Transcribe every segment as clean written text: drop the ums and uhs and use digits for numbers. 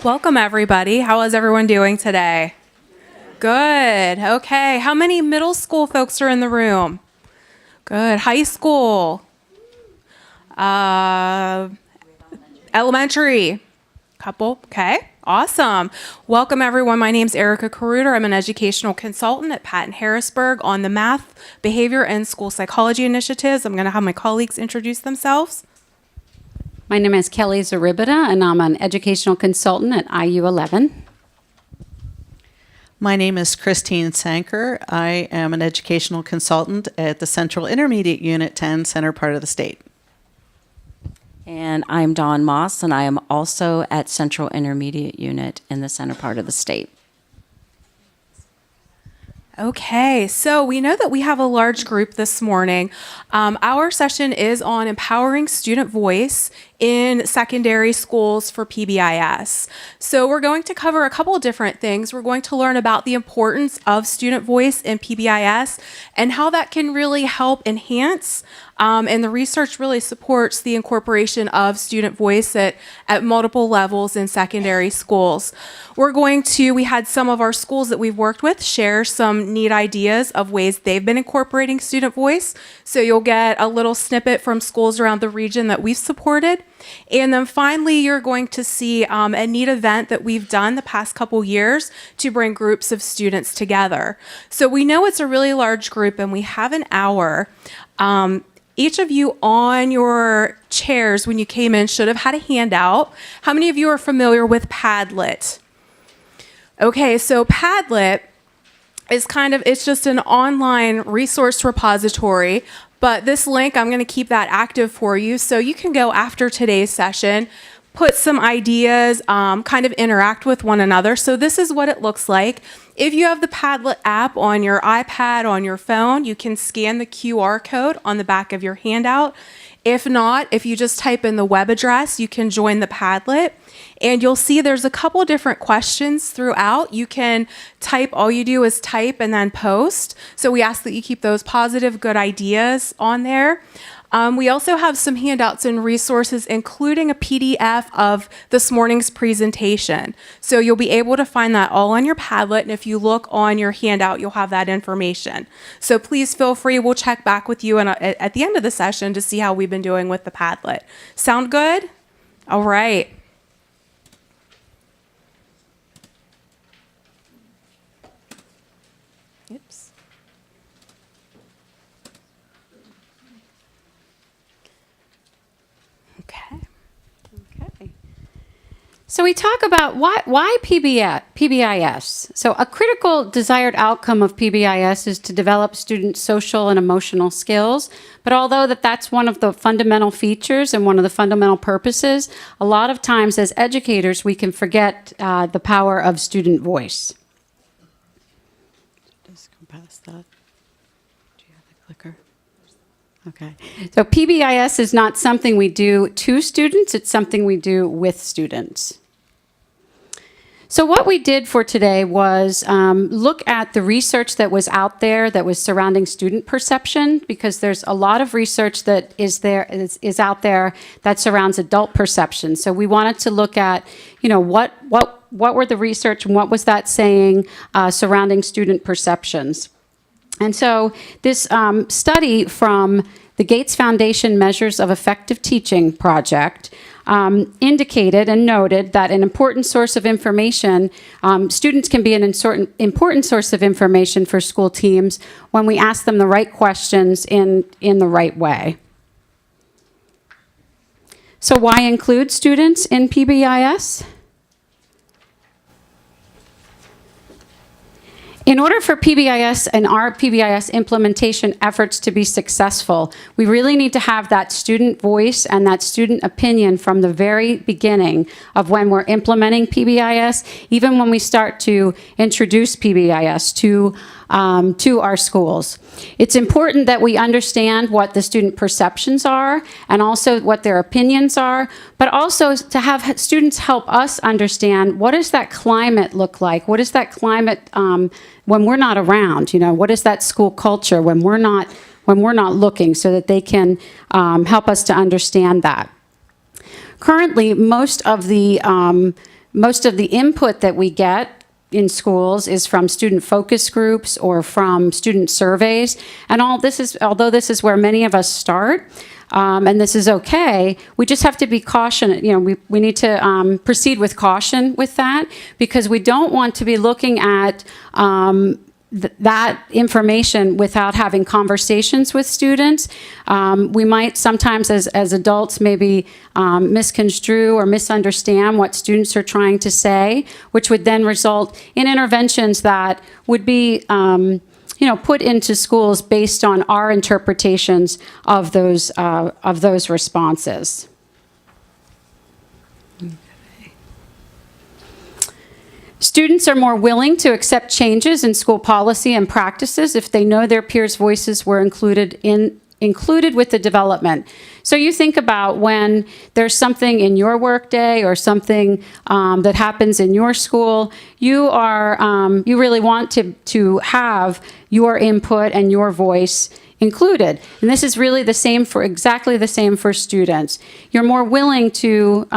Welcome, everybody. How is everyone doing today? Good. Okay. How many middle school folks are in the room? Good. High school? Elementary? Couple? Okay. Awesome. Welcome, everyone. My name's Erica Caruter. I'm an educational consultant at Patton Harrisburg on the math, behavior, and school psychology initiatives. I'm going to have my colleagues introduce themselves. My name is Kelly Zaribita, and I'm an educational consultant at IU11. My name is Christine Sanker. I am an educational consultant at the Central Intermediate Unit 10 Center part of the state. And I'm Dawn Moss, and I am also at Central Intermediate Unit in the center part of the state. Okay, so we know that we have a large group this morning. Our session is on empowering student voice in secondary schools for PBIS. So we're going to cover a couple of different things. We're going to learn about the importance of student voice in PBIS and how that can really help enhance and the research really supports the incorporation of student voice at multiple levels in secondary schools. We had some of our schools that we've worked with share some neat ideas of ways they've been incorporating student voice. So you'll get a little snippet from schools around the region that we've supported. And then finally, you're going to see a neat event that we've done the past couple years to bring groups of students together. So we know it's a really large group and we have an hour. Each of you on your chairs when you came in should have had a handout. How many of you are familiar with Padlet? Okay, so Padlet is it's just an online resource repository, but this link, I'm going to keep that active for you so you can go after today's session, put some ideas, kind of interact with one another. So this is what it looks like. If you have the Padlet app on your iPad, on your phone, you can scan the QR code on the back of your handout. If not, if you just type in the web address, you can join the Padlet. And you'll see there's a couple different questions throughout. You can type, all you do is type and then post. So we ask that you keep those positive, good ideas on there. We also have some handouts and resources, including a PDF of this morning's presentation. So you'll be able to find that all on your Padlet, and if you look on your handout, you'll have that information. So please feel free. We'll check back with you at the end of the session to see how we've been doing with the Padlet. Sound good? All right. Oops. Okay. So we talk about why PBIS. So a critical desired outcome of PBIS is to develop students' social and emotional skills. But although that's one of the fundamental features and one of the fundamental purposes, a lot of times as educators, we can forget the power of student voice. Just go past that. Do you have the clicker? Okay. So PBIS is not something we do to students, it's something we do with students. So what we did for today was look at the research that was out there that was surrounding student perception, because there's a lot of research that is out there that surrounds adult perception. So we wanted to look at, what were the research and what was that saying surrounding student perceptions. And so this study from the Gates Foundation Measures of Effective Teaching project indicated and noted that an important source of information, students can be an important source of information for school teams when we ask them the right questions in the right way. So why include students in PBIS? In order for PBIS and our PBIS implementation efforts to be successful, we really need to have that student voice and that student opinion from the very beginning of when we're implementing PBIS, even when we start to introduce PBIS to our schools. It's important that we understand what the student perceptions are and also what their opinions are, but also to have students help us understand what does that climate look like? What is that climate when we're not around? What is that school culture when we're not looking, so that they can help us to understand that. Currently, most of the most of the input that we get in schools is from student focus groups or from student surveys. And although this is where many of us start, and this is okay, we just have to be cautious. We need to proceed with caution with that, because we don't want to be looking at that information without having conversations with students. We might sometimes, as adults, maybe misconstrue or misunderstand what students are trying to say, which would then result in interventions that would be put into schools based on our interpretations of those responses. Students are more willing to accept changes in school policy and practices if they know their peers' voices were included with the development. So you think about when there's something in your workday or something that happens in your school, you really want to have your input and your voice included. And this is really exactly the same for students. You're more willing to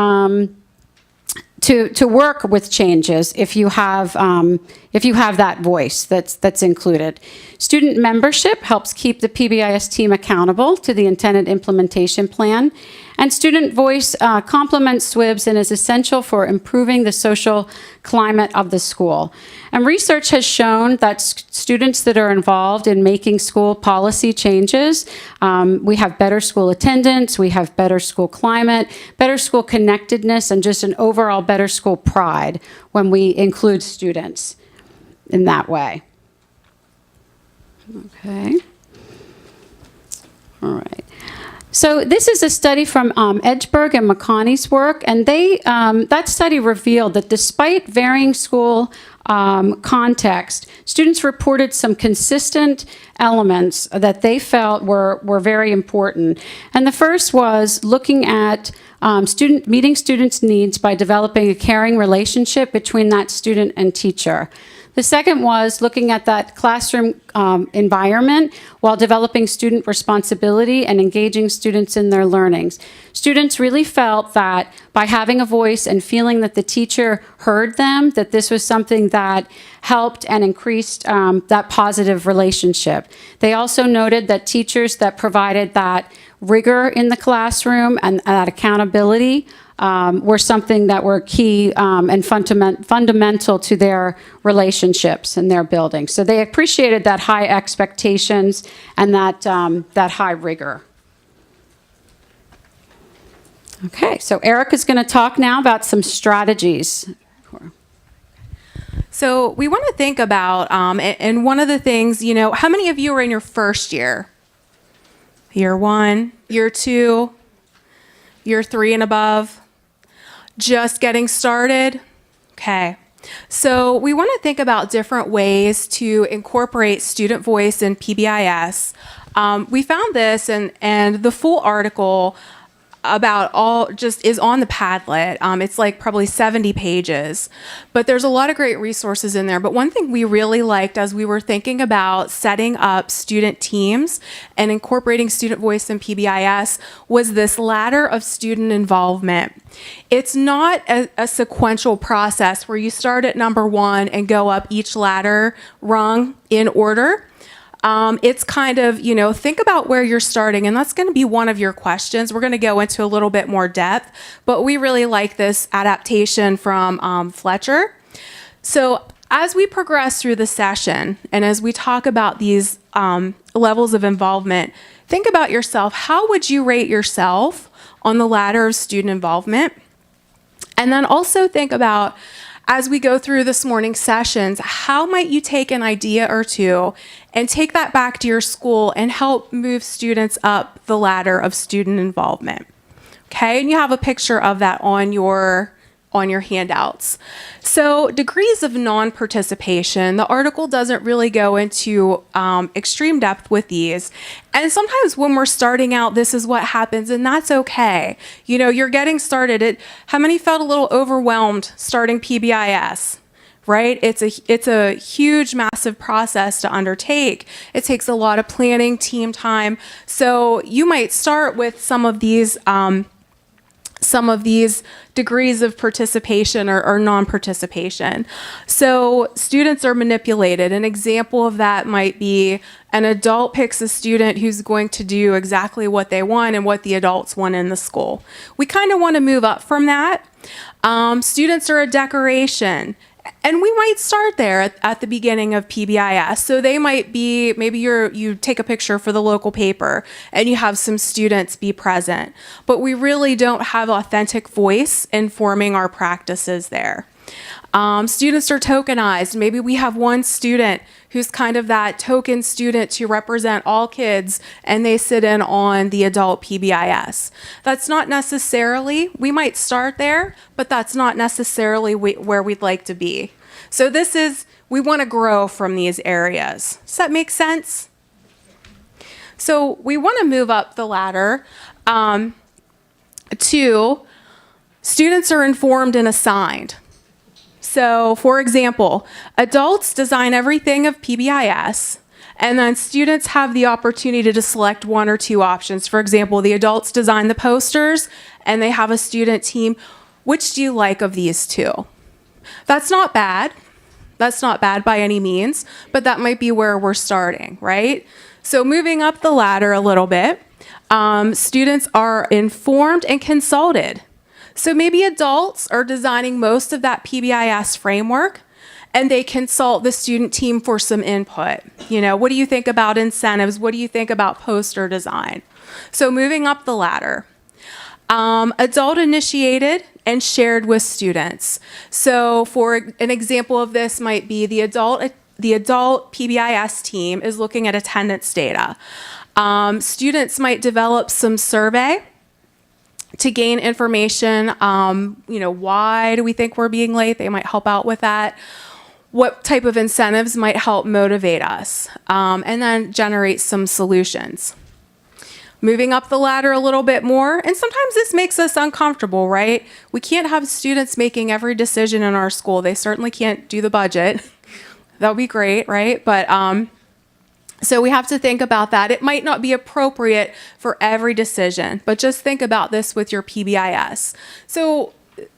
work with changes if you have that voice that's included. Student membership helps keep the PBIS team accountable to the intended implementation plan. And student voice complements SWIBs and is essential for improving the social climate of the school. And research has shown that students that are involved in making school policy changes, we have better school attendance, we have better school climate, better school connectedness, and just an overall better school pride when we include students in that way. Okay. All right. So this is a study from Edgeberg and McConney's work, and that study revealed that despite varying school context, students reported some consistent elements that they felt were very important. And the first was looking at meeting students' needs by developing a caring relationship between that student and teacher. The second was looking at that classroom environment while developing student responsibility and engaging students in their learnings. Students really felt that by having a voice and feeling that the teacher heard them, that this was something that helped and increased that positive relationship. They also noted that teachers that provided that rigor in the classroom and that accountability were something that were key and fundamental to their relationships and their building. So they appreciated that high expectations and that high rigor. Okay, so Erica's going to talk now about some strategies. So we want to think about, and one of the things, how many of you are in your first year? Year 1, year 2, year 3 and above? Just getting started? Okay. So we want to think about different ways to incorporate student voice in PBIS. We found this, and the full article about all just is on the Padlet. It's like probably 70 pages, but there's a lot of great resources in there. But one thing we really liked as we were thinking about setting up student teams and incorporating student voice in PBIS was this ladder of student involvement. It's not a sequential process where you start at number 1 and go up each ladder rung in order. It's kind of, think about where you're starting, and that's going to be one of your questions. We're going to go into a little bit more depth, but we really like this adaptation from Fletcher. So as we progress through the session, and as we talk about these levels of involvement, think about yourself. How would you rate yourself on the ladder of student involvement? And then also think about, as we go through this morning's sessions, how might you take an idea or two and take that back to your school and help move students up the ladder of student involvement? Okay, and you have a picture of that on your handouts. So degrees of non-participation, the article doesn't really go into extreme depth with these. And sometimes when we're starting out, this is what happens, and that's okay. You're getting started. How many felt a little overwhelmed starting PBIS? Right? It's a huge, massive process to undertake. It takes a lot of planning, team time. So you might start with some of these some of these degrees of participation or non-participation. So students are manipulated. An example of that might be an adult picks a student who's going to do exactly what they want and what the adults want in the school. We kind of want to move up from that. Students are a decoration. And we might start there at the beginning of PBIS. So they might be, maybe you take a picture for the local paper and you have some students be present, but we really don't have authentic voice in forming our practices there. Students are tokenized. Maybe we have one student who's kind of that token student to represent all kids, and they sit in on the adult PBIS. That's not necessarily, we might start there, but that's not necessarily where we'd like to be. So we want to grow from these areas. Does that make sense? So we want to move up the ladder to students are informed and assigned. So, for example, adults design everything of PBIS, and then students have the opportunity to select one or two options. For example, the adults design the posters, and they have a student team. Which do you like of these two? That's not bad. That's not bad by any means, but that might be where we're starting, right? So moving up the ladder a little bit, students are informed and consulted. So maybe adults are designing most of that PBIS framework, and they consult the student team for some input. You know, what do you think about incentives? What do you think about poster design? So moving up the ladder. Adult initiated and shared with students. So for an example of this might be the adult PBIS team is looking at attendance data. Students might develop some survey to gain information, why do we think we're being late? They might help out with that. What type of incentives might help motivate us? And then generate some solutions. Moving up the ladder a little bit more, and sometimes this makes us uncomfortable, right? We can't have students making every decision in our school. They certainly can't do the budget. That would be great, right? But so we have to think about that. It might not be appropriate for every decision, but just think about this with your PBIS. So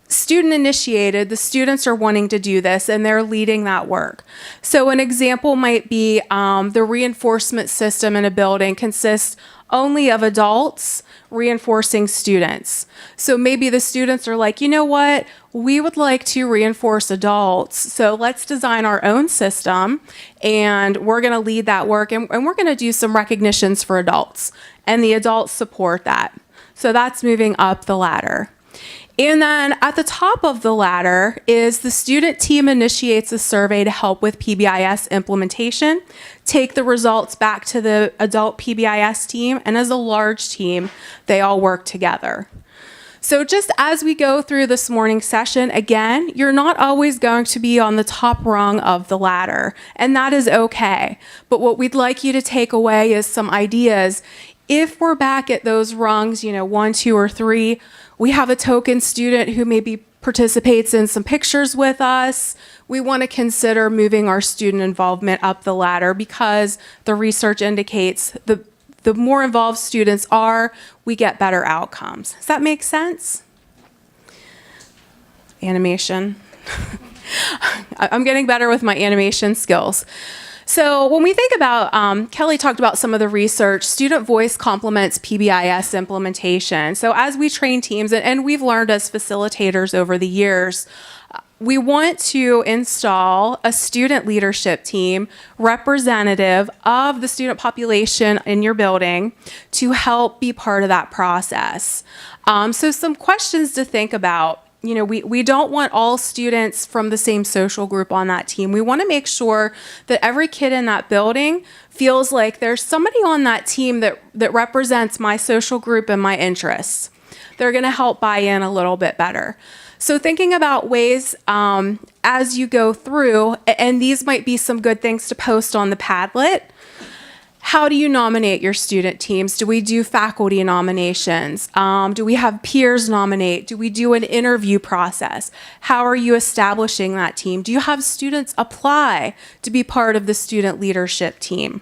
student initiated, the students are wanting to do this and they're leading that work. So an example might be the reinforcement system in a building consists only of adults reinforcing students. So maybe the students are like, you know what, we would like to reinforce adults. So let's design our own system and we're going to lead that work and we're going to do some recognitions for adults. And the adults support that. So that's moving up the ladder. And then at the top of the ladder is the student team initiates a survey to help with PBIS implementation, take the results back to the adult PBIS team, and as a large team, they all work together. So just as we go through this morning's session, again, you're not always going to be on the top rung of the ladder, and that is okay. But what we'd like you to take away is some ideas. If we're back at those rungs, 1, 2, or 3, we have a token student who maybe participates in some pictures with us. We want to consider moving our student involvement up the ladder because the research indicates the more involved students are, we get better outcomes. Does that make sense? Animation. I'm getting better with my animation skills. So when we think about, Kelly talked about some of the research, student voice complements PBIS implementation. So as we train teams, and we've learned as facilitators over the years, we want to install a student leadership team representative of the student population in your building to help be part of that process. So some questions to think about. We don't want all students from the same social group on that team. We want to make sure that every kid in that building feels like there's somebody on that team that represents my social group and my interests. They're going to help buy in a little bit better. So thinking about ways as you go through, and these might be some good things to post on the Padlet. How do you nominate your student teams? Do we do faculty nominations? Do we have peers nominate? Do we do an interview process? How are you establishing that team? Do you have students apply to be part of the student leadership team?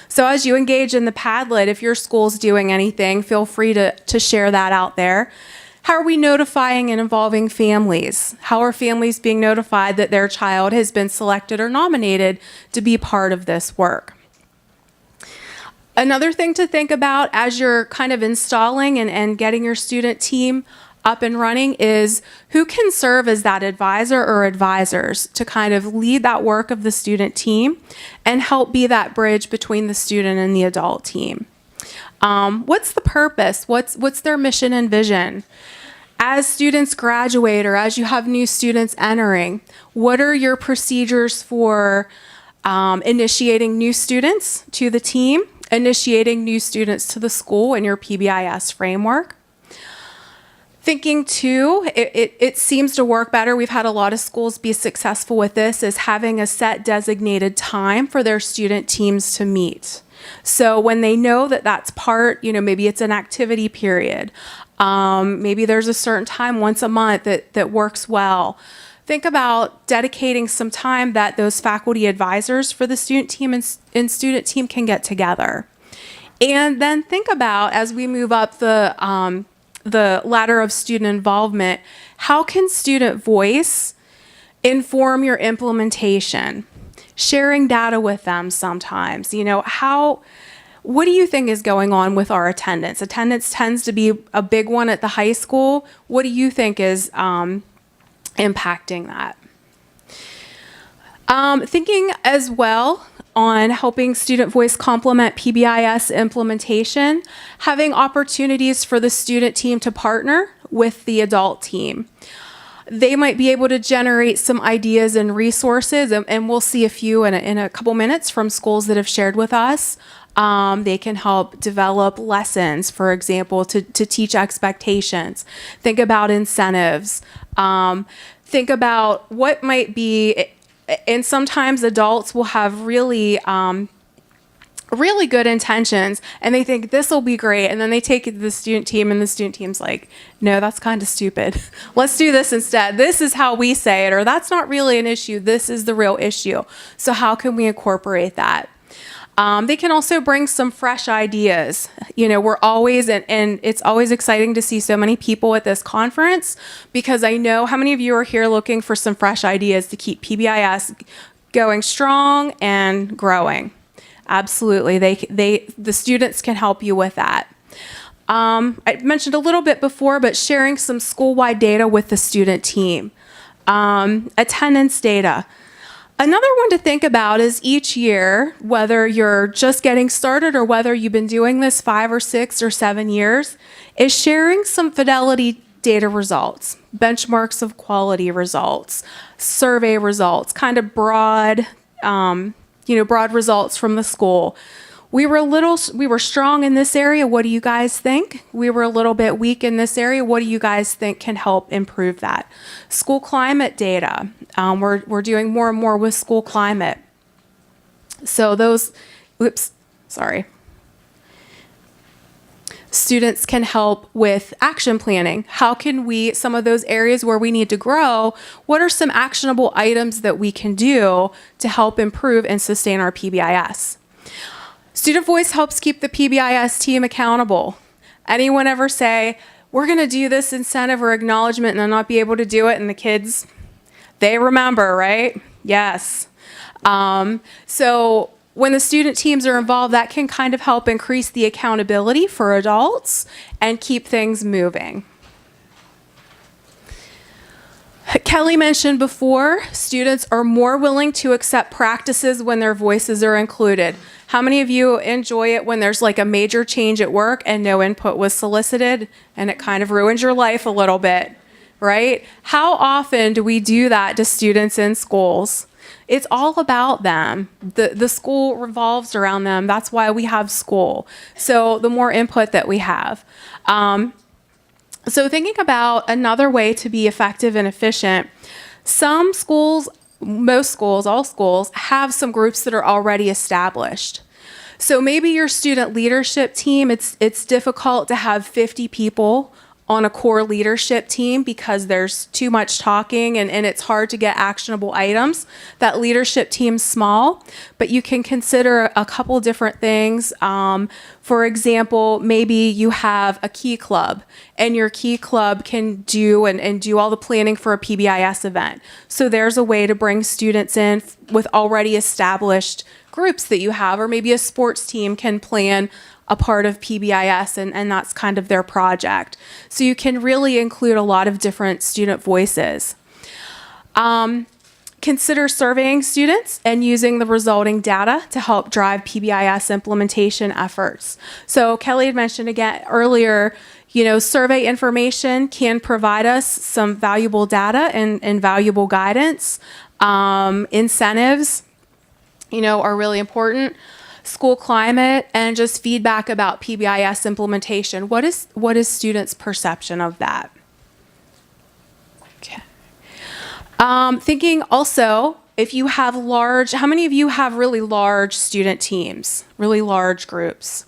So as you engage in the Padlet, if your school's doing anything, feel free to share that out there. How are we notifying and involving families? How are families being notified that their child has been selected or nominated to be part of this work? Another thing to think about as you're kind of installing and getting your student team up and running is who can serve as that advisor or advisors to kind of lead that work of the student team and help be that bridge between the student and the adult team. What's the purpose? What's their mission and vision? As students graduate or as you have new students entering, what are your procedures for initiating new students to the team, initiating new students to the school in your PBIS framework? Thinking too, it seems to work better. We've had a lot of schools be successful with this, is having a set designated time for their student teams to meet. So when they know that that's part, maybe it's an activity period. Maybe there's a certain time once a month that works well. Think about dedicating some time that those faculty advisors for the student team and student team can get together. And then think about, as we move up the ladder of student involvement, how can student voice inform your implementation? Sharing data with them sometimes. What do you think is going on with our attendance? Attendance tends to be a big one at the high school. What do you think is impacting that? Thinking as well on helping student voice complement PBIS implementation, having opportunities for the student team to partner with the adult team. They might be able to generate some ideas and resources, and we'll see a few in a couple minutes from schools that have shared with us. They can help develop lessons, for example, to teach expectations. Think about incentives. Think about what might be, and sometimes adults will have really good intentions and they think this will be great, and then they take it to the student team and the student team's like, no, that's kind of stupid. Let's do this instead. This is how we say it, or that's not really an issue. This is the real issue. So how can we incorporate that? They can also bring some fresh ideas. We're always, and it's always exciting to see so many people at this conference, because I know how many of you are here looking for some fresh ideas to keep PBIS going strong and growing. Absolutely. The students can help you with that. I mentioned a little bit before, but sharing some school-wide data with the student team. Attendance data. Another one to think about is each year, whether you're just getting started or whether you've been doing this 5 or 6 or 7 years, is sharing some fidelity data results, benchmarks of quality results, survey results, kind of broad results from the school. We were strong in this area. What do you guys think? We were a little bit weak in this area. What do you guys think can help improve that? School climate data. We're doing more and more with school climate. So students can help with action planning. How can we, some of those areas where we need to grow, what are some actionable items that we can do to help improve and sustain our PBIS? Student voice helps keep the PBIS team accountable. Anyone ever say, we're going to do this incentive or acknowledgement and then not be able to do it, and the kids, they remember, right? Yes. So when the student teams are involved, that can kind of help increase the accountability for adults and keep things moving. Kelly mentioned before, students are more willing to accept practices when their voices are included. How many of you enjoy it when there's like a major change at work and no input was solicited and it kind of ruins your life a little bit, right? How often do we do that to students in schools? It's all about them. The school revolves around them. That's why we have school. So the more input that we have. So thinking about another way to be effective and efficient, some schools, most schools, all schools, have some groups that are already established. So maybe your student leadership team, it's difficult to have 50 people on a core leadership team because there's too much talking and it's hard to get actionable items. That leadership team's small, but you can consider a couple different things. For example, maybe you have a key club and your key club can do and do all the planning for a PBIS event. So there's a way to bring students in with already established groups that you have, or maybe a sports team can plan a part of PBIS and that's kind of their project. So you can really include a lot of different student voices. Consider surveying students and using the resulting data to help drive PBIS implementation efforts. So Kelly had mentioned again earlier, survey information can provide us some valuable data and valuable guidance. Incentives, are really important. School climate and just feedback about PBIS implementation. What is students' perception of that? Okay. Thinking also, if you have how many of you have really large student teams, really large groups?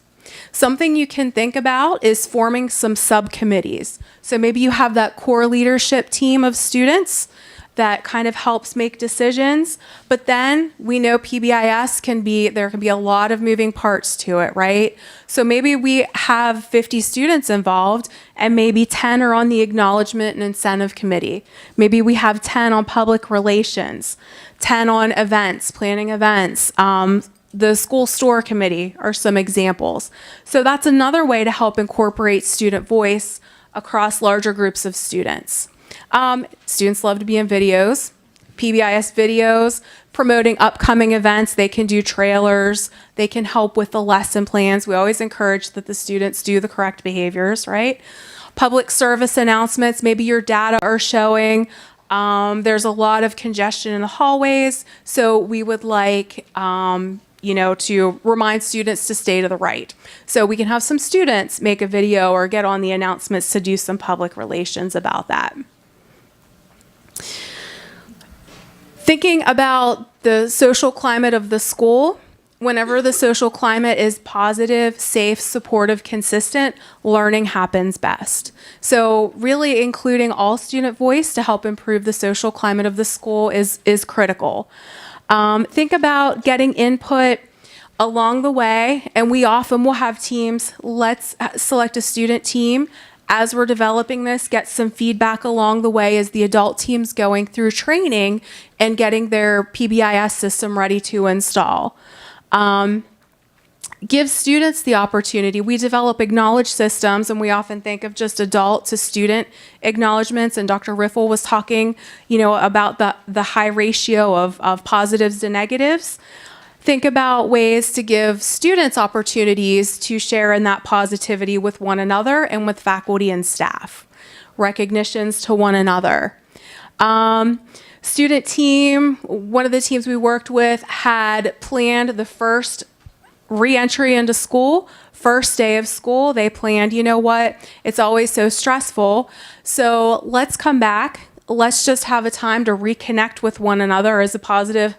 Something you can think about is forming some subcommittees. So maybe you have that core leadership team of students that kind of helps make decisions. But then we know PBIS there can be a lot of moving parts to it, right? So maybe we have 50 students involved and maybe 10 are on the acknowledgement and incentive committee. Maybe we have 10 on public relations, 10 on events, planning events. The school store committee are some examples. So that's another way to help incorporate student voice across larger groups of students. Students love to be in videos, PBIS videos, promoting upcoming events. They can do trailers. They can help with the lesson plans. We always encourage that the students do the correct behaviors, right? Public service announcements. Maybe your data are showing there's a lot of congestion in the hallways. So we would like, to remind students to stay to the right. So we can have some students make a video or get on the announcements to do some public relations about that. Thinking about the social climate of the school, whenever the social climate is positive, safe, supportive, consistent, learning happens best. So really including all student voice to help improve the social climate of the school is critical. Think about getting input along the way, and we often will have teams. Let's select a student team. As we're developing this, get some feedback along the way as the adult team's going through training and getting their PBIS system ready to install. Give students the opportunity. We develop acknowledge systems, and we often think of just adult to student acknowledgements. And Dr. Riffle was talking, about the high ratio of positives to negatives. Think about ways to give students opportunities to share in that positivity with one another and with faculty and staff. Recognitions to one another. Student team, one of the teams we worked with had planned the first re-entry into school, first day of school. They planned, it's always so stressful. So let's come back. Let's just have a time to reconnect with one another as a positive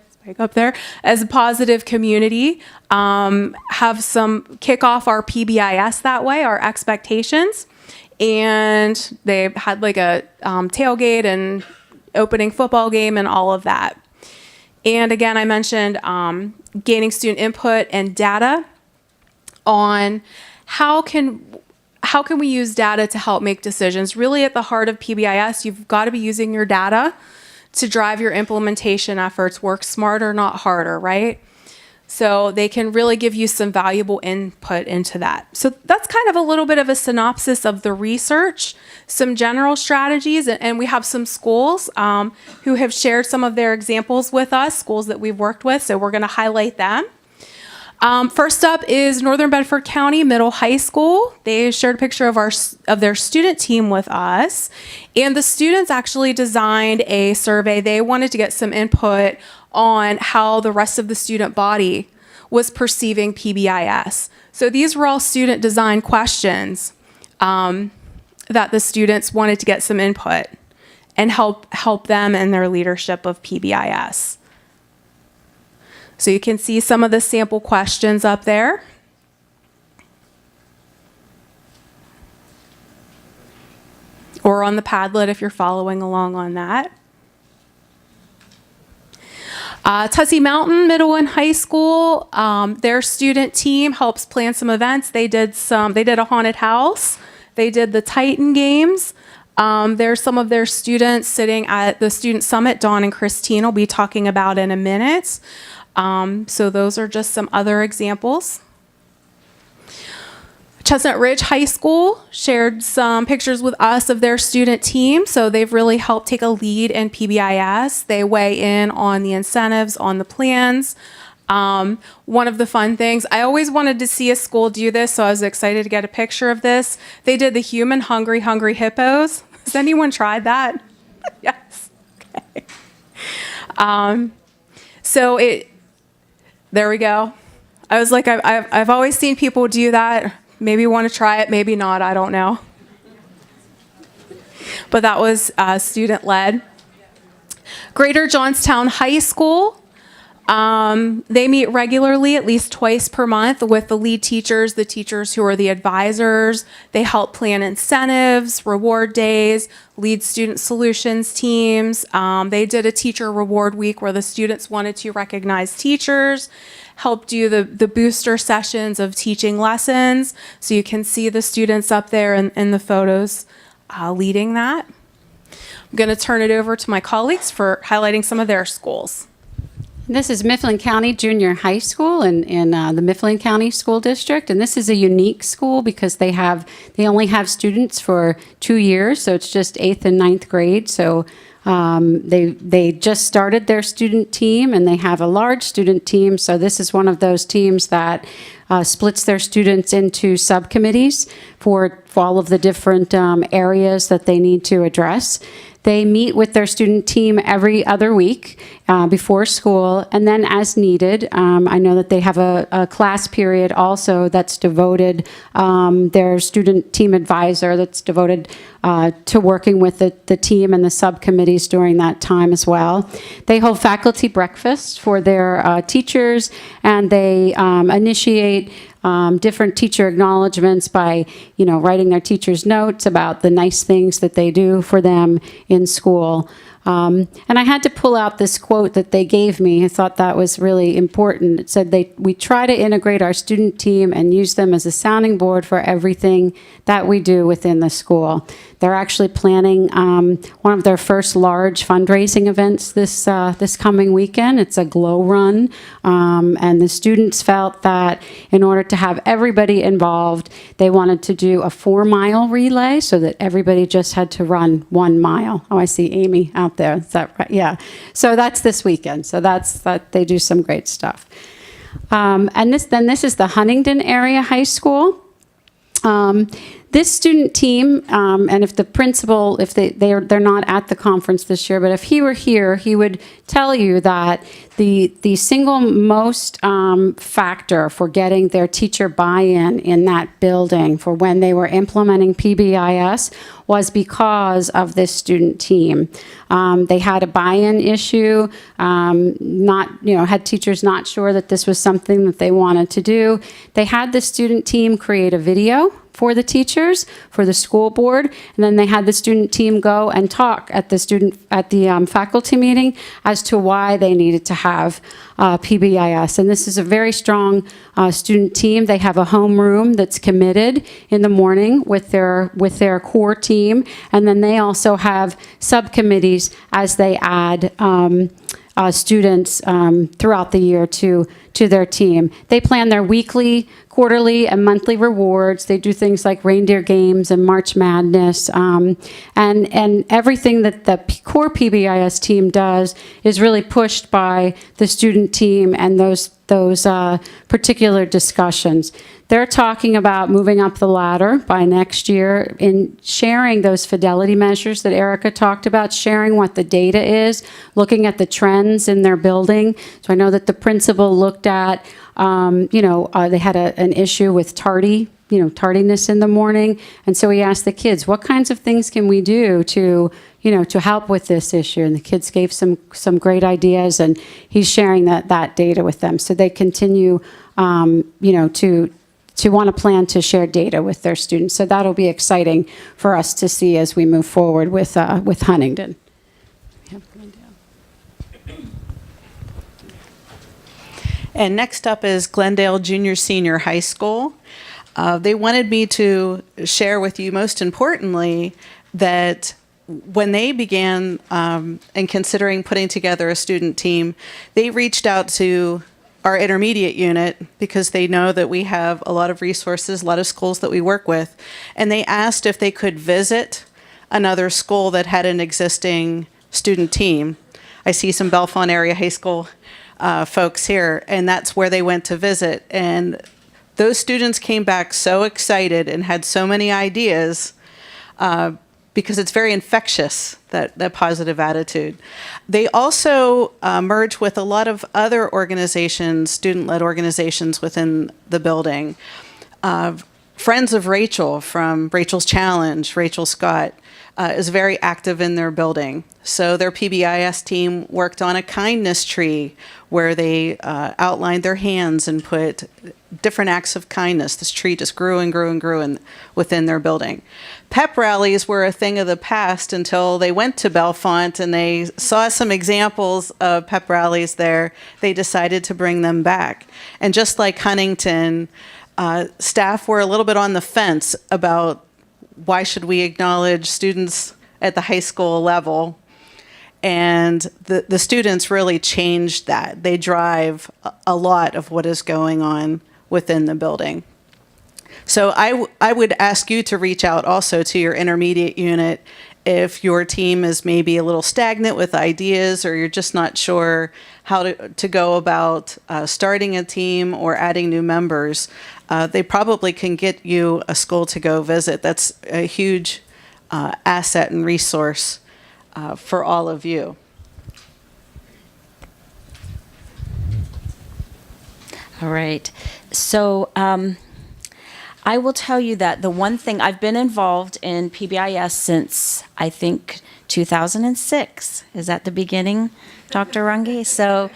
community, have some kick off our PBIS that way, our expectations. And they had like a tailgate and opening football game and all of that. And again, I mentioned gaining student input and data on how can we use data to help make decisions. Really at the heart of PBIS, you've got to be using your data to drive your implementation efforts. Work smarter, not harder, right? So they can really give you some valuable input into that. So that's kind of a little bit of a synopsis of the research, some general strategies, and we have some schools who have shared some of their examples with us, schools that we've worked with, so we're going to highlight them. First up is Northern Bedford County Middle High School. They shared a picture of their student team with us, and the students actually designed a survey. They wanted to get some input on how the rest of the student body was perceiving PBIS. So these were all student design questions that the students wanted to get some input and help them in their leadership of PBIS. So you can see some of the sample questions up there. or on the Padlet if you're following along on that. Tussey Mountain Middle and High School, their student team helps plan some events. They did a haunted house. They did the Titan games. There's some of their students sitting at the student summit. Dawn and Christine will be talking about in a minute. So those are just some other examples. Chestnut Ridge High School shared some pictures with us of their student team. So they've really helped take a lead in PBIS. They weigh in on the incentives, on the plans. One of the fun things, I always wanted to see a school do this, so I was excited to get a picture of this. They did the human hungry hippos. Has anyone tried that? Yes. Okay. There we go. I was like, I've always seen people do that. Maybe want to try it, maybe not, I don't know. But that was student-led. Greater Johnstown High School. They meet regularly, at least twice per month, with the lead teachers, the teachers who are the advisors. They help plan incentives, reward days, lead student solutions teams. They did a teacher reward week where the students wanted to recognize teachers, help do the booster sessions of teaching lessons. So you can see the students up there in the photos leading that. I'm going to turn it over to my colleagues for highlighting some of their schools. This is Mifflin County Junior High School in the Mifflin County School District, and this is a unique school because they only have students for 2 years, so it's just 8th and 9th grade. So they just started their student team, and they have a large student team. So this is one of those teams that splits their students into subcommittees for all of the different areas that they need to address. They meet with their student team every other week before school, and then as needed. I know that they have a class period also that's devoted, their student team advisor that's devoted to working with the team and the subcommittees during that time as well. They hold faculty breakfasts for their teachers, and they initiate different teacher acknowledgments by, writing their teachers' notes about the nice things that they do for them in school. And I had to pull out this quote that they gave me. I thought that was really important. It said, we try to integrate our student team and use them as a sounding board for everything that we do within the school. They're actually planning one of their first large fundraising events this coming weekend. It's a glow run, and the students felt that in order to have everybody involved, they wanted to do a 4-mile relay so that everybody just had to run 1 mile. Oh, I see Amy out there. Is that right? Yeah. So that's this weekend. So that they do some great stuff. And this is the Huntingdon Area High School. This student team, and if the principal, if they're not at the conference this year, but if he were here, he would tell you that the single most factor for getting their teacher buy-in in that building for when they were implementing PBIS was because of this student team. They had a buy-in issue, had teachers not sure that this was something that they wanted to do. They had the student team create a video for the teachers, for the school board, and then they had the student team go and talk at the faculty meeting as to why they needed to have PBIS. And this is a very strong student team. They have a homeroom that's committed in the morning with their core team, and then they also have subcommittees as they add students throughout the year to their team. They plan their weekly, quarterly, and monthly rewards. They do things like reindeer games and March Madness, and everything that the core PBIS team does is really pushed by the student team and those particular discussions. They're talking about moving up the ladder by next year in sharing those fidelity measures that Erica talked about, sharing what the data is, looking at the trends in their building. So I know that the principal looked at, they had an issue with tardiness in the morning. And so he asked the kids, what kinds of things can we do to help with this issue? And the kids gave some great ideas, and he's sharing that data with them. So they continue, to want to plan to share data with their students. So that'll be exciting for us to see as we move forward with Huntingdon. And next up is Glendale Junior Senior High School. They wanted me to share with you, most importantly, that when they began and considering putting together a student team, they reached out to our intermediate unit because they know that we have a lot of resources, a lot of schools that we work with, and they asked if they could visit another school that had an existing student team. I see some Bellefonte area high school folks here, and that's where they went to visit. And those students came back so excited and had so many ideas because it's very infectious, that positive attitude. They also merged with a lot of other organizations, student-led organizations within the building. Friends of Rachel from Rachel's Challenge, Rachel Scott, is very active in their building. So their PBIS team worked on a kindness tree where they outlined their hands and put different acts of kindness. This tree just grew and grew and grew within their building. Pep rallies were a thing of the past until they went to Bellefonte and they saw some examples of pep rallies there. They decided to bring them back. And just like Huntington, staff were a little bit on the fence about why should we acknowledge students at the high school level. And the students really changed that. They drive a lot of what is going on within the building. So I would ask you to reach out also to your intermediate unit if your team is maybe a little stagnant with ideas or you're just not sure how to go about starting a team or adding new members. They probably can get you a school to go visit. That's a huge asset and resource for all of you. All right. So I will tell you that the one thing, I've been involved in PBIS since, I think, 2006. Is that the beginning, Dr. Runge? So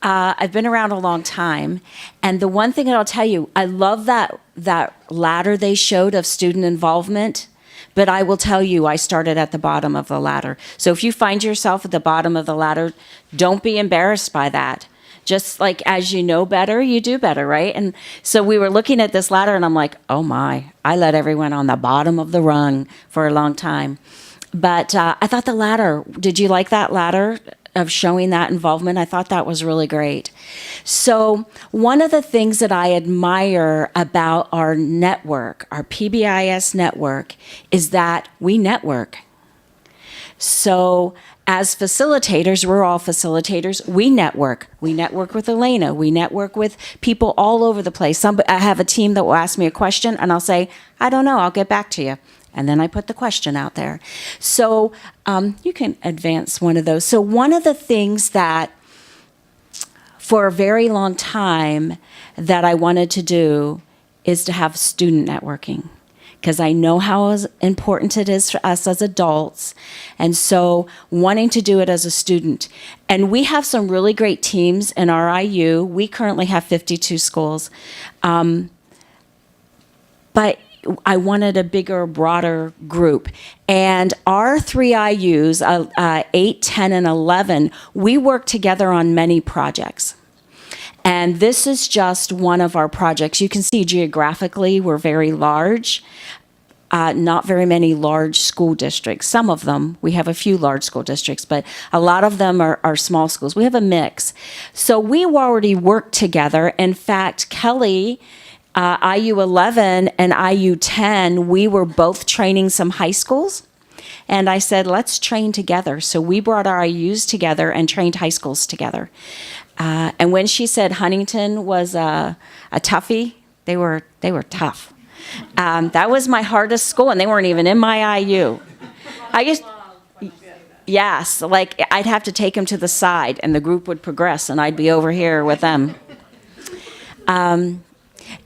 I've been around a long time. And the one thing that I'll tell you, I love that ladder they showed of student involvement. But I will tell you, I started at the bottom of the ladder. So if you find yourself at the bottom of the ladder, don't be embarrassed by that. Just like as you know better, you do better, right? And so we were looking at this ladder and I'm like, oh my, I let everyone on the bottom of the rung for a long time. But I thought the ladder, did you like that ladder of showing that involvement? I thought that was really great. So one of the things that I admire about our network, our PBIS network, is that we network. So as facilitators, we're all facilitators, we network. We network with Elena. We network with people all over the place. I have a team that will ask me a question, and I'll say, I don't know, I'll get back to you. And then I put the question out there. So you can advance one of those. So one of the things that for a very long time that I wanted to do is to have student networking, because I know how important it is for us as adults. And so wanting to do it as a student. And we have some really great teams in our IU. We currently have 52 schools. But I wanted a bigger, broader group. And our three IUs, 8, 10, and 11, we work together on many projects. And this is just one of our projects. You can see geographically we're very large. Not very many large school districts. Some of them, we have a few large school districts, but a lot of them are small schools. We have a mix. So we already worked together. In fact, Kelly, IU 11 and IU 10, we were both training some high schools. And I said, let's train together. So we brought our IUs together and trained high schools together. And when she said Huntington was a toughie, they were tough. That was my hardest school, and they weren't even in my IU. Yes, like I'd have to take them to the side, and the group would progress, and I'd be over here with them. And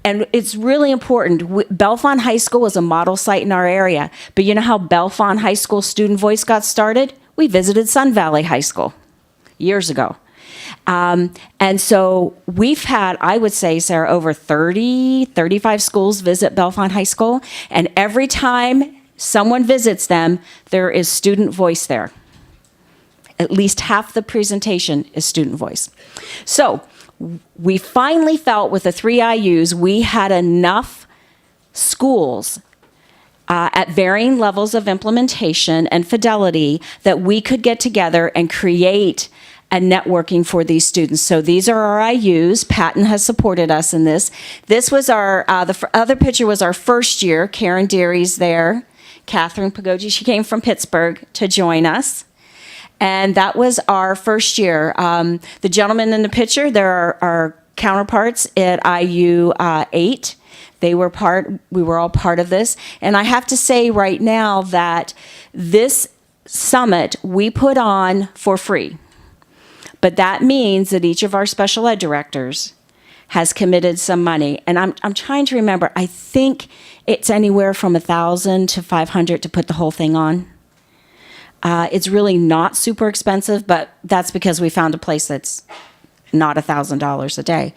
it's really important. Bellefonte High School was a model site in our area, but you know how Bellefonte High School Student Voice got started? We visited Sun Valley High School years ago. And so we've had, I would say, Sarah, over 30, 35 schools visit Bellefonte High School. And every time someone visits them, there is student voice there. At least half the presentation is student voice. So we finally felt with the 3 IUs, we had enough schools at varying levels of implementation and fidelity that we could get together and create a networking for these students. So these are our IUs. Patton has supported us in this. This was our, other picture was our first year. Karen Deery's there. Catherine Pagogi, she came from Pittsburgh to join us. And that was our first year. The gentleman in the picture, there are our counterparts at IU 8. We were all part of this. And I have to say right now that this summit we put on for free. But that means that each of our special ed directors has committed some money. And I'm trying to remember, I think it's anywhere from $1,000 to $500 to put the whole thing on. It's really not super expensive, but that's because we found a place that's not $1,000 a day.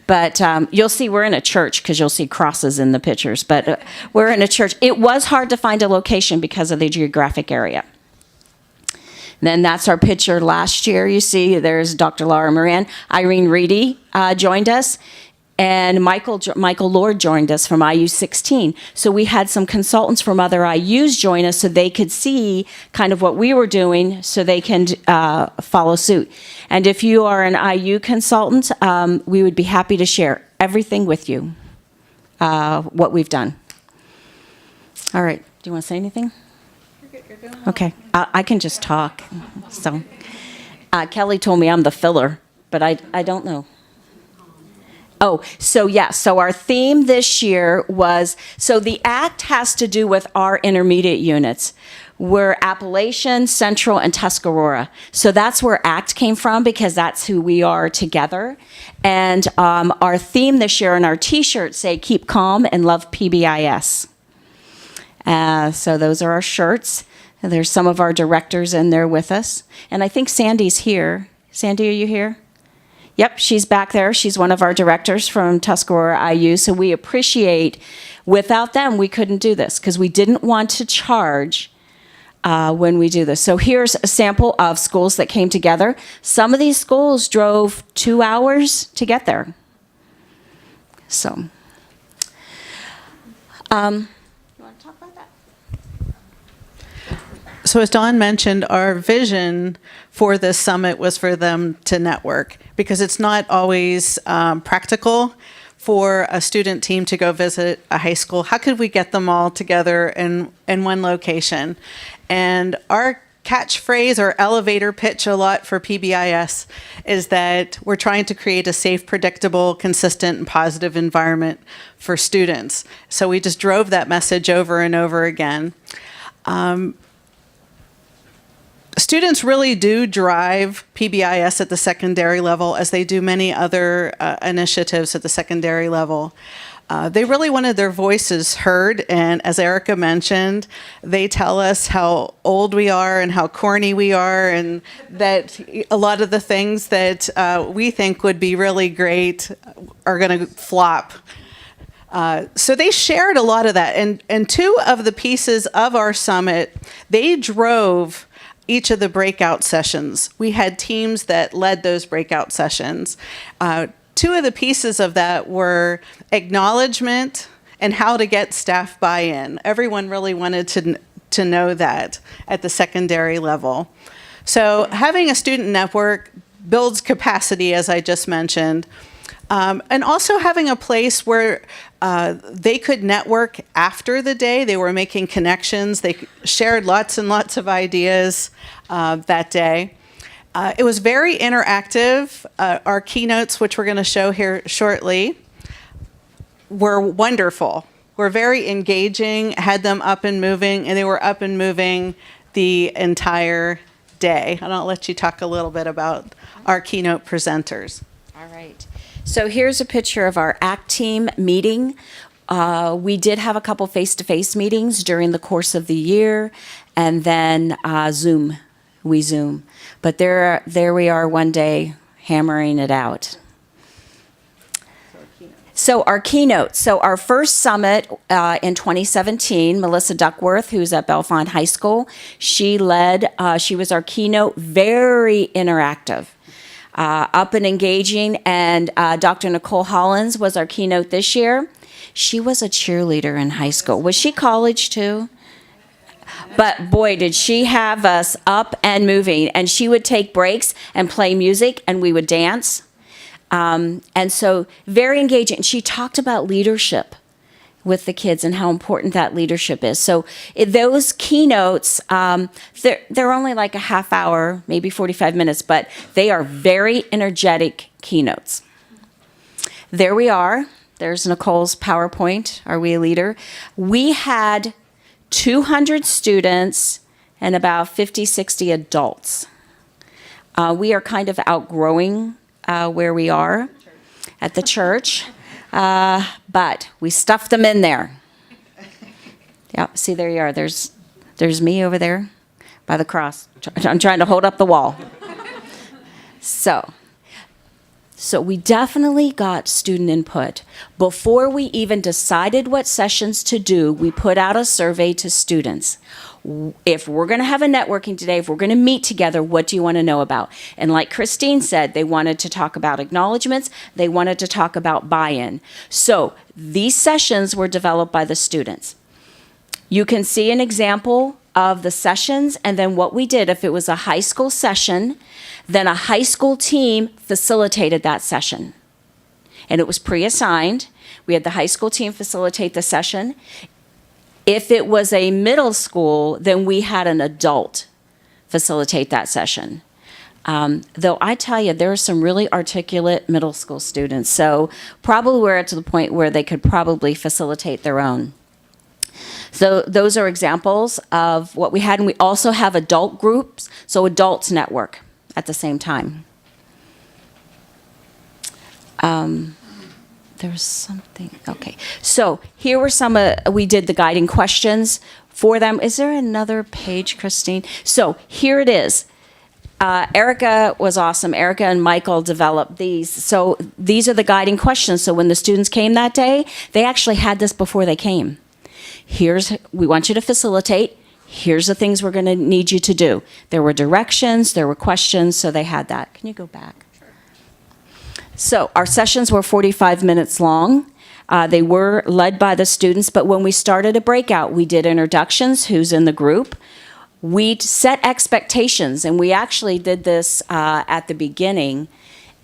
But you'll see we're in a church because you'll see crosses in the pictures. But we're in a church. It was hard to find a location because of the geographic area. Then that's our picture last year. You see there's Dr. Laura Moran. Irene Reedy joined us. And Michael Lord joined us from IU 16. So we had some consultants from other IUs join us so they could see kind of what we were doing so they can follow suit. And if you are an IU consultant, we would be happy to share everything with you, what we've done. All right. Do you want to say anything? You're doing well. Okay. I can just talk. So Kelly told me I'm the filler, but I don't know. Oh, so yeah, so our theme this year was, so the ACT has to do with our intermediate units. We're Appalachian, Central, and Tuscarora. So that's where ACT came from because that's who we are together. And our theme this year on our t-shirts say, keep calm and love PBIS. So those are our shirts. And there's some of our directors in there with us. And I think Sandy's here. Sandy, are you here? Yep, she's back there. She's one of our directors from Tuscarora IU. So we appreciate, without them, we couldn't do this because we didn't want to charge when we do this. So here's a sample of schools that came together. Some of these schools drove 2 hours to get there. So, you want to talk about that? So as Dawn mentioned, our vision for this summit was for them to network because it's not always practical for a student team to go visit a high school. How could we get them all together in one location? And our catchphrase or elevator pitch a lot for PBIS is that we're trying to create a safe, predictable, consistent, and positive environment for students. So we just drove that message over and over again. Students really do drive PBIS at the secondary level as they do many other initiatives at the secondary level. They really wanted their voices heard, and as Erica mentioned, they tell us how old we are and how corny we are, and that a lot of the things that we think would be really great are going to flop. So they shared a lot of that, and two of the pieces of our summit, they drove each of the breakout sessions. We had teams that led those breakout sessions. Two of the pieces of that were acknowledgement and how to get staff buy-in. Everyone really wanted to know that at the secondary level. So having a student network builds capacity, as I just mentioned, and also having a place where they could network after the day. They were making connections. They shared lots and lots of ideas that day. It was very interactive. Our keynotes, which we're going to show here shortly, were wonderful. Were very engaging, had them up and moving, and they were up and moving the entire day. And I'll let you talk a little bit about our keynote presenters. All right. So here's a picture of our ACT team meeting. We did have a couple face-to-face meetings during the course of the year, and then Zoom. We Zoom. But there we are one day. hammering it out. So our keynote. So our first summit in 2017, Melissa Duckworth, who's at Bellefonte High School, she led, she was our keynote, very interactive, up and engaging. And Dr. Nicole Hollins was our keynote this year. She was a cheerleader in high school. Was she college too? But boy, did she have us up and moving. And she would take breaks and play music, and we would dance. And so very engaging. She talked about leadership with the kids and how important that leadership is. So those keynotes, they're only like a half hour, maybe 45 minutes, but they are very energetic keynotes. There we are. There's Nicole's PowerPoint. Are we a leader? We had 200 students and about 50, 60 adults. We are kind of outgrowing where we are at the church, but we stuffed them in there. Yep, see, there you are. There's me over there by the cross. I'm trying to hold up the wall. So we definitely got student input. Before we even decided what sessions to do, we put out a survey to students. If we're going to have a networking today, if we're going to meet together, what do you want to know about? And like Christine said, they wanted to talk about acknowledgments. They wanted to talk about buy-in. So these sessions were developed by the students. You can see an example of the sessions and then what we did. If it was a high school session, then a high school team facilitated that session. And it was pre-assigned. We had the high school team facilitate the session. If it was a middle school, then we had an adult facilitate that session. Though I tell you, there are some really articulate middle school students. So probably we're at the point where they could probably facilitate their own. So those are examples of what we had. And we also have adult groups, so adults network at the same time. There was something, okay. So here were some, we did the guiding questions for them. Is there another page, Christine? So here it is. Erica was awesome. Erica and Michael developed these. So these are the guiding questions. So when the students came that day, they actually had this before they came. We want you to facilitate. Here's the things we're going to need you to do. There were directions, there were questions, so they had that. Can you go back? So our sessions were 45 minutes long. They were led by the students, but when we started a breakout, we did introductions, who's in the group. We set expectations, and we actually did this at the beginning,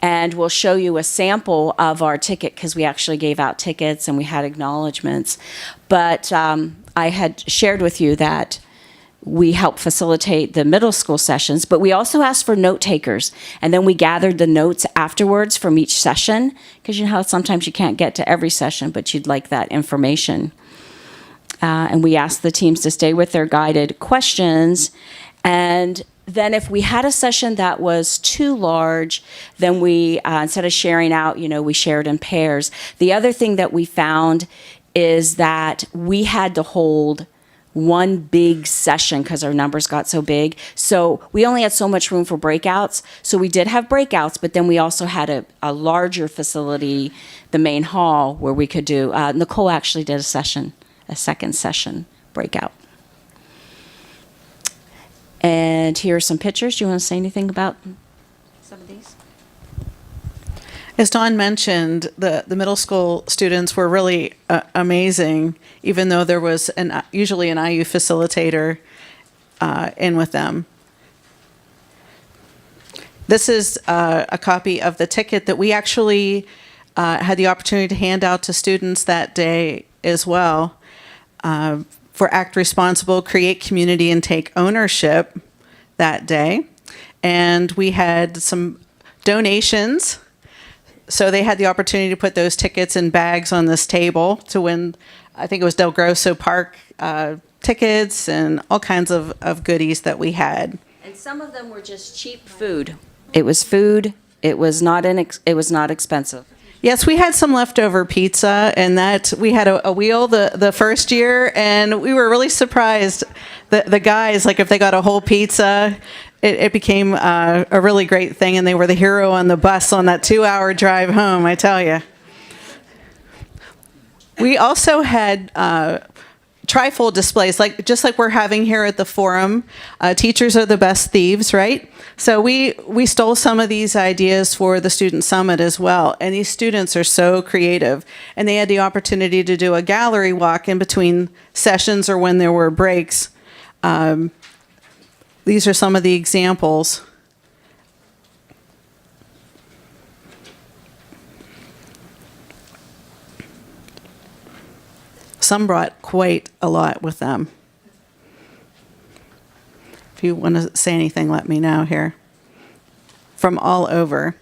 and we'll show you a sample of our ticket because we actually gave out tickets and we had acknowledgments. But I had shared with you that we helped facilitate the middle school sessions, but we also asked for note takers. And then we gathered the notes afterwards from each session, because you know how sometimes you can't get to every session, but you'd like that information. And we asked the teams to stay with their guided questions. And then if we had a session that was too large, then we, instead of sharing out, we shared in pairs. The other thing that we found is that we had to hold one big session because our numbers got so big. So we only had so much room for breakouts. So we did have breakouts, but then we also had a larger facility, the main hall, where we could do, Nicole actually did a second session breakout. And here are some pictures. Do you want to say anything about some of these? As Dawn mentioned, the middle school students were really amazing, even though there was usually an IU facilitator in with them. This is a copy of the ticket that we actually had the opportunity to hand out to students that day as well. For Act Responsible, Create Community, and Take Ownership that day. And we had some donations. So they had the opportunity to put those tickets in bags on this table to win, I think it was Del Grosso Park tickets and all kinds of goodies that we had. And some of them were just cheap food. It was food. It was not expensive. Yes, we had some leftover pizza, and that we had a wheel the first year, and we were really surprised. The guys, like if they got a whole pizza, it became a really great thing, and they were the hero on the bus on that 2-hour drive home, I tell you. We also had trifold displays, just like we're having here at the forum. Teachers are the best thieves, right? So we stole some of these ideas for the Student Summit as well. And these students are so creative. And they had the opportunity to do a gallery walk in between sessions or when there were breaks. These are some of the examples. Some brought quite a lot with them. If you want to say anything, let me know here. From all over.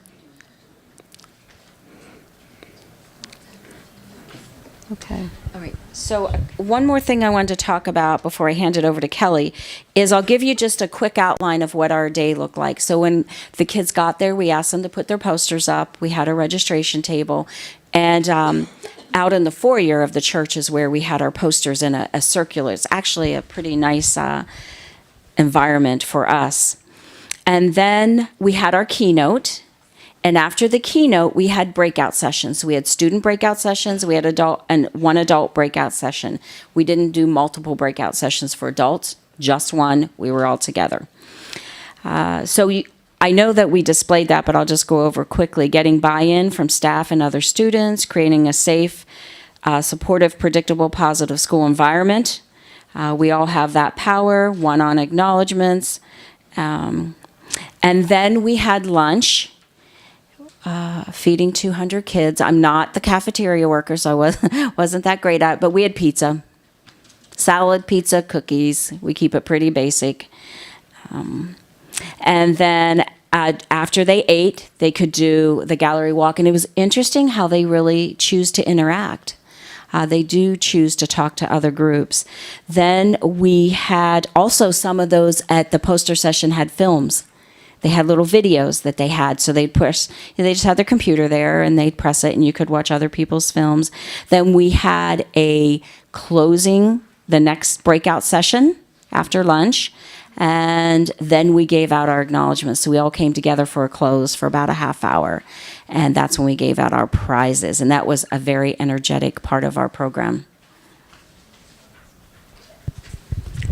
Okay. All right. So one more thing I wanted to talk about before I hand it over to Kelly is I'll give you just a quick outline of what our day looked like. So when the kids got there, we asked them to put their posters up. We had a registration table. And out in the foyer of the church is where we had our posters in a circular. It's actually a pretty nice environment for us. And then we had our keynote. And after the keynote, we had breakout sessions. We had student breakout sessions. We had one adult breakout session. We didn't do multiple breakout sessions for adults, just one. We were all together. I know that we displayed that, but I'll just go over quickly. Getting buy-in from staff and other students, creating a safe, supportive, predictable, positive school environment. We all have that power, one on acknowledgments. And then we had lunch, feeding 200 kids. I'm not the cafeteria worker, so I wasn't that great at it, but we had pizza. Salad, pizza, cookies. We keep it pretty basic. And then after they ate, they could do the gallery walk. And it was interesting how they really choose to interact. They do choose to talk to other groups. Then we had also some of those at the poster session had films. They had little videos that they had. So they'd they just had their computer there and they'd press it and you could watch other people's films. Then we had a closing, the next breakout session after lunch. And then we gave out our acknowledgments. So we all came together for a close for about a half hour. And that's when we gave out our prizes. And that was a very energetic part of our program.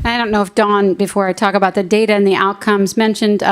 I don't know if Dawn, before I talk about the data and the outcomes, mentioned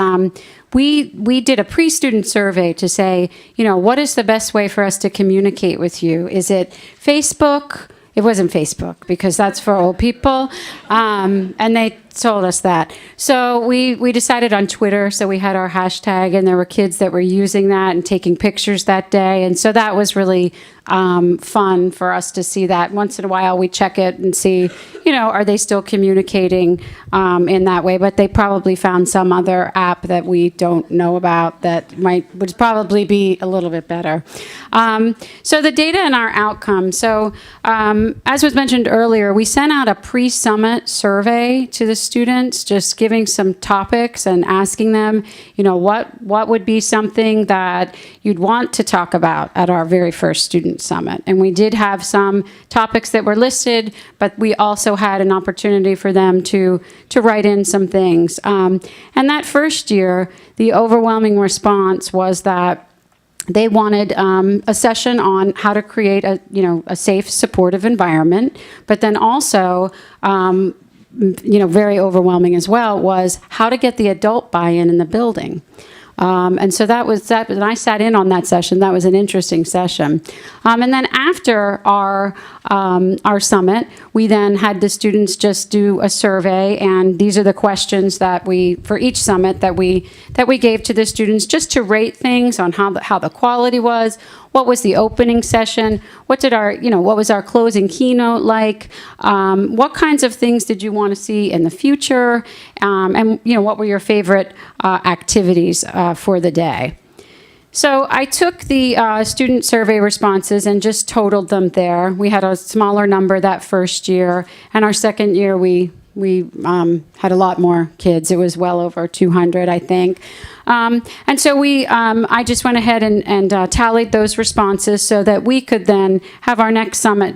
we did a pre-student survey to say, what is the best way for us to communicate with you? Is it Facebook? It wasn't Facebook because that's for old people. And they told us that. So we decided on Twitter. So we had our hashtag and there were kids that were using that and taking pictures that day. And so that was really fun for us to see that. Once in a while we check it and see, are they still communicating in that way? But they probably found some other app that we don't know about that would probably be a little bit better. So the data and our outcomes. So as was mentioned earlier, we sent out a pre-summit survey to the students, just giving some topics and asking them, what would be something that you'd want to talk about at our very first student summit. And we did have some topics that were listed, but we also had an opportunity for them to write in some things. And that first year, the overwhelming response was that they wanted a session on how to create a safe, supportive environment, but then also very overwhelming as well was how to get the adult buy-in in the building. And so that was that. And I sat in on that session. That was an interesting session. And then after our summit, we then had the students just do a survey, and these are the questions that for each summit that we gave to the students, just to rate things on how the quality was. What was the opening session? What was our closing keynote like? What kinds of things did you want to see in the future? And what were your favorite activities for the day? So I took the student survey responses and just totaled them there. We had a smaller number that first year, and our second year we had a lot more kids. It was well over 200, I think. And so I just went ahead and tallied those responses so that we could then have our next summit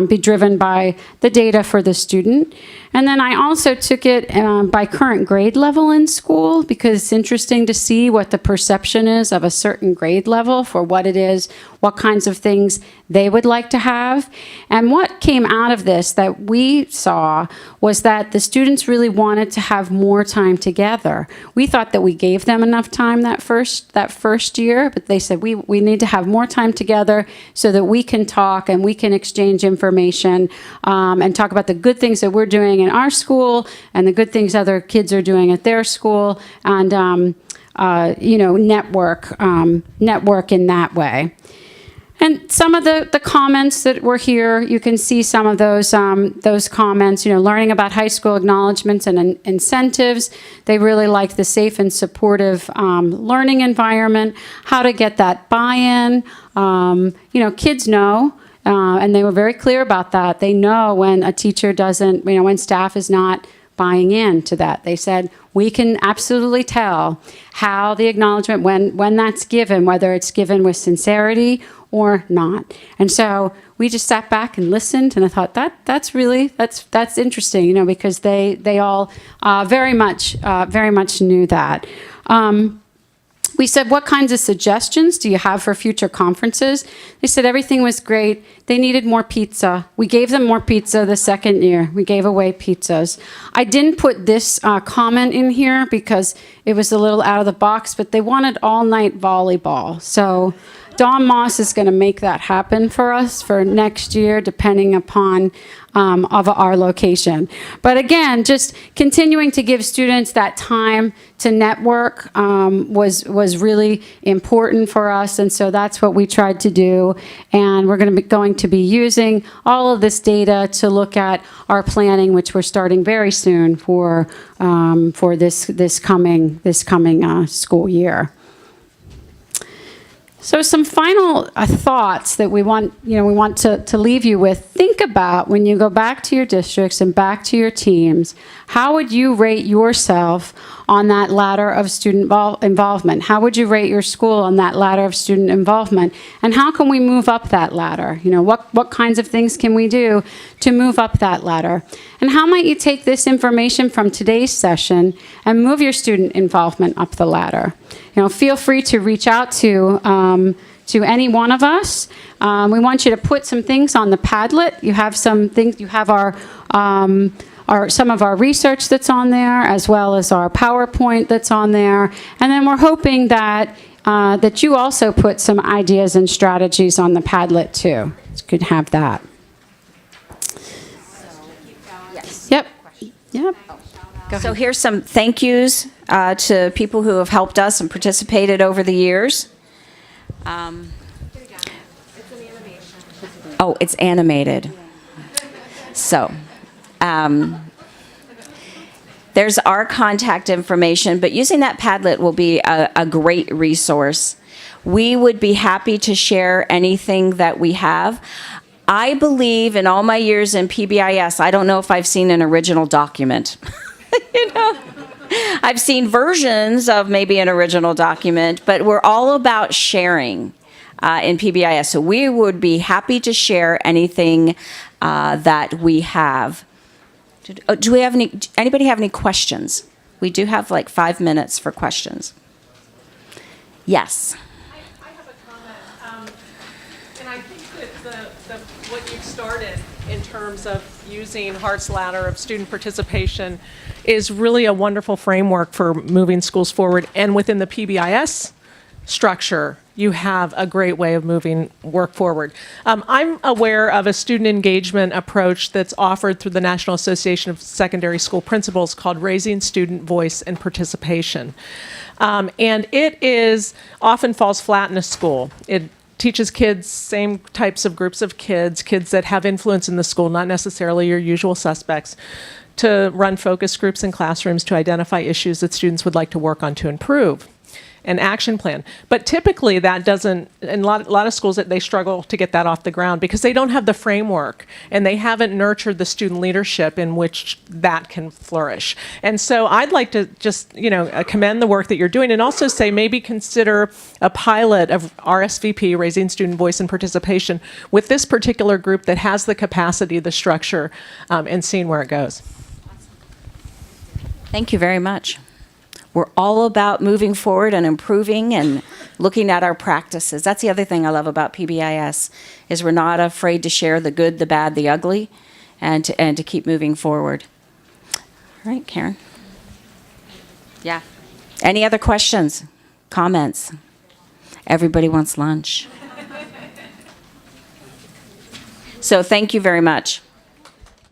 be driven by the data for the student. And then I also took it by current grade level in school, because it's interesting to see what the perception is of a certain grade level for what it is, what kinds of things they would like to have. And what came out of this that we saw was that the students really wanted to have more time together. We thought that we gave them enough time that first year, but they said we need to have more time together so that we can talk and we can exchange information and talk about the good things that we're doing in our school and the good things other kids are doing at their school, and network in that way. And some of the comments that were here, you can see some of those comments, learning about high school acknowledgments and incentives. They really like the safe and supportive learning environment, how to get that buy-in. Kids know, and they were very clear about that. They know when a teacher doesn't, when staff is not buying into that. They said, we can absolutely tell how the acknowledgement, when that's given, whether it's given with sincerity or not. And so we just sat back and listened, and I thought that's interesting, because they all very much knew that. We said, what kinds of suggestions do you have for future conferences? They said everything was great. They needed more pizza. We gave them more pizza the second year. We gave away pizzas. I didn't put this comment in here because it was a little out of the box, but they wanted all-night volleyball. So Don Moss is going to make that happen for us for next year, depending upon of our location. But again, just continuing to give students that time to network was really important for us, and so that's what we tried to do. And we're going to be using all of this data to look at our planning, which we're starting very soon for this coming school year. So some final thoughts that we want to leave you with. Think about, when you go back to your districts and back to your teams, how would you rate yourself on that ladder of student involvement? How would you rate your school on that ladder of student involvement? And how can we move up that ladder? What kinds of things can we do to move up that ladder? And how might you take this information from today's session and move your student involvement up the ladder? Feel free to reach out to any one of us. We want you to put some things on the Padlet. You have some things. You have some of our research that's on there, as well as our PowerPoint that's on there. And then we're hoping that that you also put some ideas and strategies on the Padlet too. You could have that. Yes. Yep. So here's some thank yous to people who have helped us and participated over the years. Oh, it's animated. So there's our contact information, but using that Padlet will be a great resource. We would be happy to share anything that we have. I believe in all my years in PBIS, I don't know if I've seen an original document. I've seen versions of maybe an original document, but we're all about sharing in PBIS. So we would be happy to share anything that we have. Do we have anybody have any questions? We do have like 5 minutes for questions. Yes. I have a comment, and I think that what you've started in terms of using Hart's ladder of student participation is really a wonderful framework for moving schools forward. And within the PBIS structure, you have a great way of moving work forward. I'm aware of a student engagement approach that's offered through the National Association of Secondary School Principals called Raising Student Voice and Participation. And it often falls flat in a school. It teaches kids, same types of groups of kids that have influence in the school, not necessarily your usual suspects, to run focus groups in classrooms to identify issues that students would like to work on to improve. an action plan. But typically that doesn't, in a lot of schools, they struggle to get that off the ground because they don't have the framework and they haven't nurtured the student leadership in which that can flourish. And so I'd like to just, commend the work that you're doing and also say maybe consider a pilot of RSVP, Raising Student Voice and Participation, with this particular group that has the capacity, the structure, and seeing where it goes. Thank you very much. We're all about moving forward and improving and looking at our practices. That's the other thing I love about PBIS is we're not afraid to share the good, the bad, the ugly, and to keep moving forward. All right, Karen. Yeah. Any other questions, comments? Everybody wants lunch. So thank you very much.